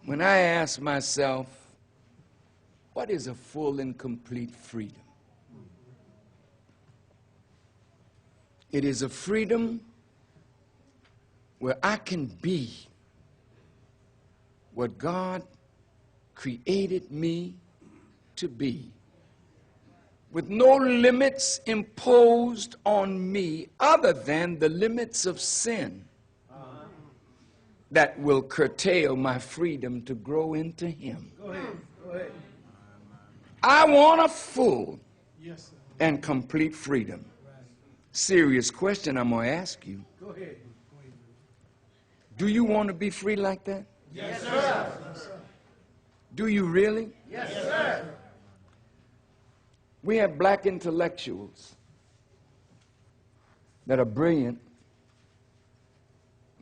When I ask myself, what is a full and complete freedom? It is a freedom where I can be what God created me to be, with no limits imposed on me other than the limits of sin that will curtail my freedom to grow into Him. Go ahead. Go ahead. I want a full and complete freedom. Serious question I'm going to ask you. Go ahead. Do you want to be free like that? Yes, sir. Do you really? Yes, sir. We have black intellectuals that are brilliant,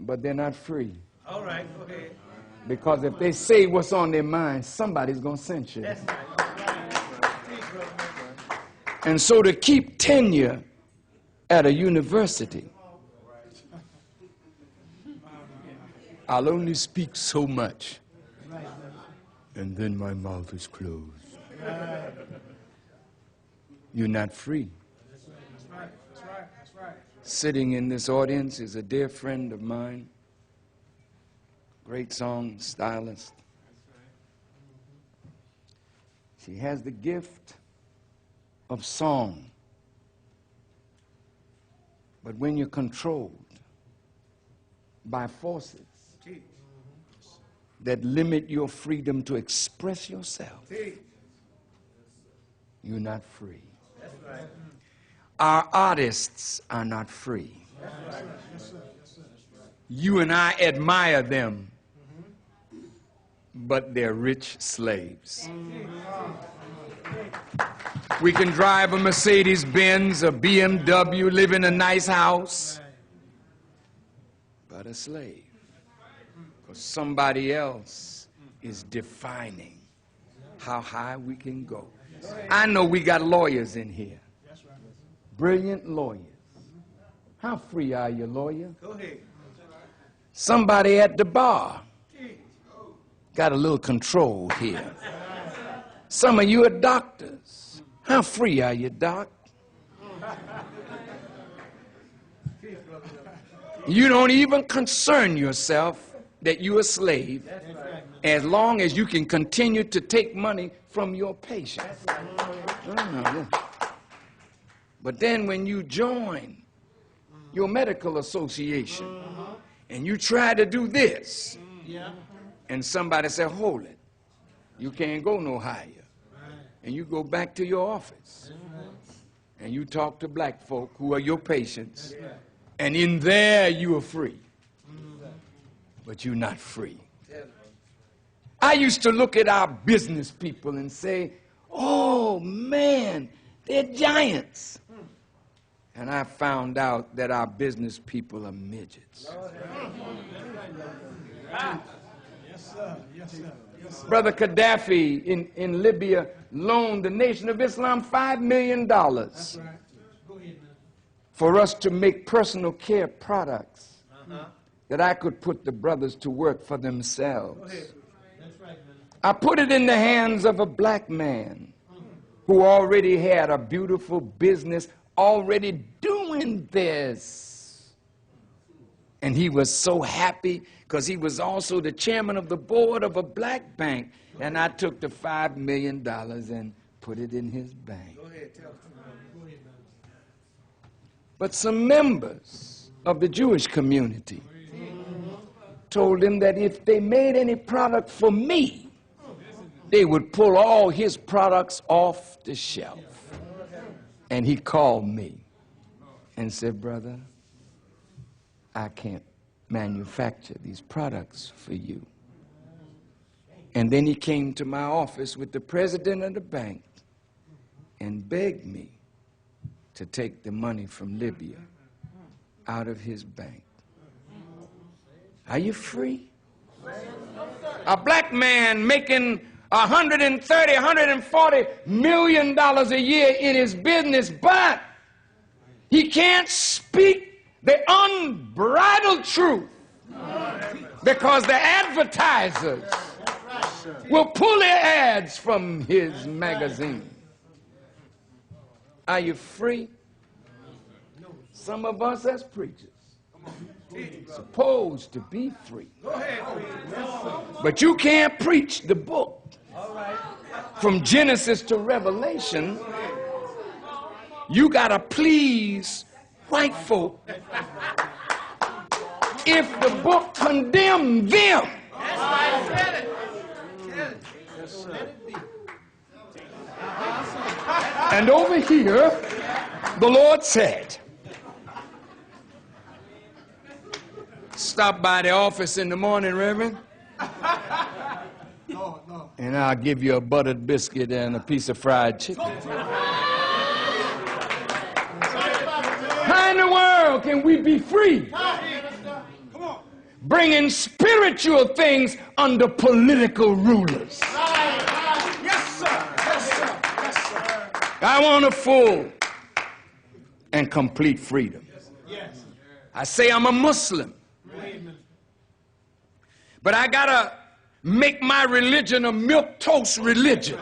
but they're not free. All right, go ahead. Because if they say what's on their mind, somebody's going to censure them. And so to keep tenure at a university, I'll only speak so much, and then my mouth is closed. You're not free. That's right. That's right. That's right. Sitting in this audience is a dear friend of mine, great song stylist. She has the gift of song. But when you're controlled by forces that limit your freedom to express yourself, you're not free. That's right. Our artists are not free. That's right. Yes, sir. Yes, sir. You and I admire them, but they're rich slaves. We can drive a Mercedes-Benz, a BMW, live in a nice house, but a slave. Because somebody else is defining how high we can go. I know we got lawyers in here, brilliant lawyers. How free are you, lawyer? Go ahead. Somebody at the bar got a little control here. Some of you are doctors. How free are you, doc? You don't even concern yourself that you're a slave as long as you can continue to take money from your patient. But then when you join your medical association and you try to do this, and somebody says, hold it, you can't go no higher. And you go back to your office and you talk to black folk who are your patients, and in there you are free, but you're not free. I used to look at our business people and say, oh man, they're giants. And I found out that our business people are midgets. Yes, sir. Yes, sir. Yes, sir. Brother Gaddafi in Libya loaned the Nation of Islam $5 million That's right. Go ahead now. for us to make personal care products that I could put the brothers to work for themselves. Go ahead. That's right, man. I put it in the hands of a black man who already had a beautiful business already doing this. And he was so happy because he was also the chairman of the board of a black bank. And I took the $5 million and put it in his bank. Go ahead. Tell us. Go ahead, man. But some members of the Jewish community told him that if they made any product for me, they would pull all his products off the shelf. And he called me and said, brother, I can't manufacture these products for you. And then he came to my office with the president of the bank and begged me to take the money from Libya out of his bank. Are you free? A black man making $130, $140 million a year in his business, but he can't speak the unbridled truth because the advertisers will pull their ads from his magazine. Are you free? Some of us as preachers supposed to be free. But you can't preach the book from Genesis to Revelation. You gotta please white folk if the book condemn them. And over here, the Lord said, stop by the office in the morning, Reverend, and I'll give you a buttered biscuit and a piece of fried chicken. How in the world can we be free? Bringing spiritual things under political rulers. Yes, sir. Yes, sir. Yes, sir. I want a full and complete freedom. Yes. I say I'm a Muslim, but I gotta make my religion a milquetoast religion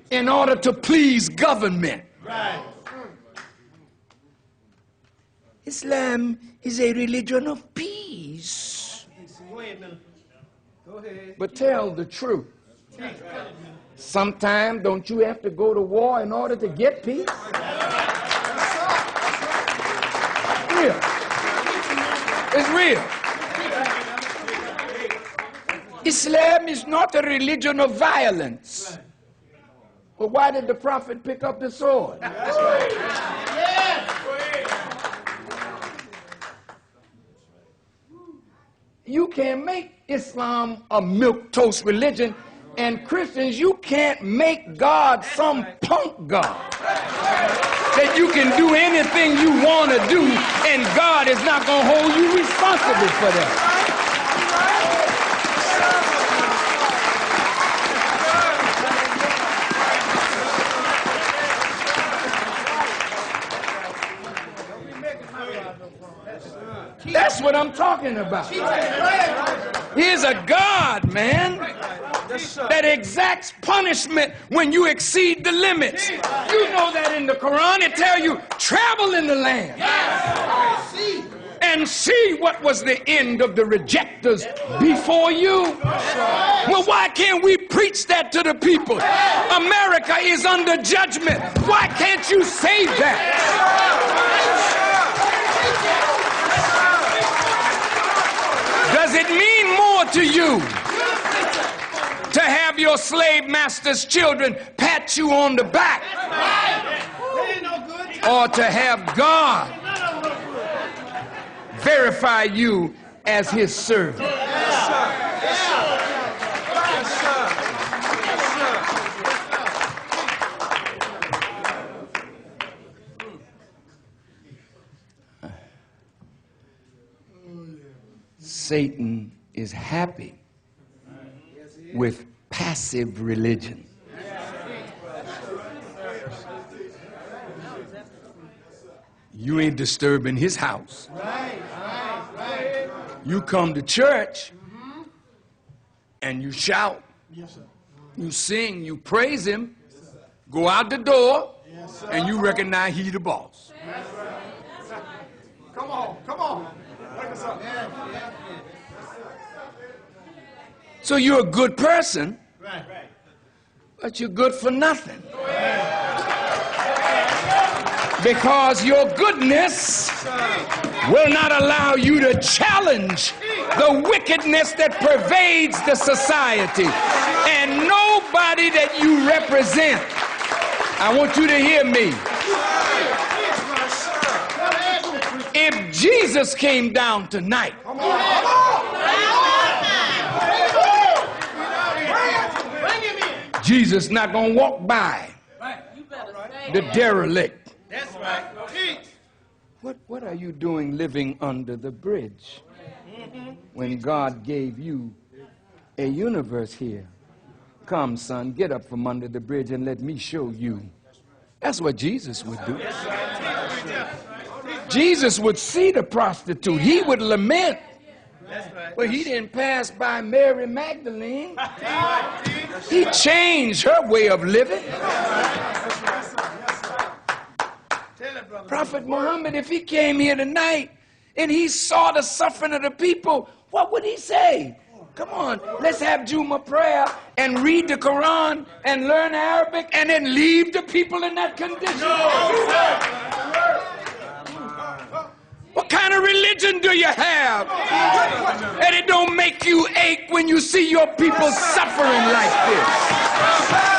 in order to please government. Right. Islam is a religion of peace. Go ahead. But tell the truth. Sometimes don't you have to go to war in order to get peace? Real. It's real. Islam is not a religion of violence. But why did the prophet pick up the sword? You can't make Islam a milquetoast religion, and Christians, you can't make God some punk God that you can do anything you want to do, and God is not going to hold you responsible for that. That's what I'm talking about. He's a God, man, that exacts punishment when you exceed the limits. You know that in the Quran it tells you, travel in the land and see what was the end of the rejectors before you. Well, why can't we preach that to the people? America is under judgment. Why can't you say that? Does it mean more to you to have your slave master's children pat you on the back, or to have God verify you as his servant? Yes, sir. Yes, sir. Satan is happy with passive religion. You ain't disturbing his house. You come to church and you shout, you sing, you praise him, go out the door, and you recognize he's the boss. Come on, come on. So you're a good person, but you're good for nothing. Because your goodness will not allow you to challenge the wickedness that pervades the society. And nobody that you represent, I want you to hear me. If Jesus came down tonight, Jesus not going to walk by the derelict. That's right. What are you doing living under the bridge when God gave you a universe here? Come, son, get up from under the bridge and let me show you. That's what Jesus would do. Jesus would see the prostitute. He would lament Well, he didn't pass by Mary Magdalene. He changed her way of living. Prophet Muhammad, if he came here tonight and he saw the suffering of the people, what would he say? Come on, let's have Juma prayer and read the Quran and learn Arabic and then leave the people in that condition. What kind of religion do you have? And it don't make you ache when you see your people suffering like this.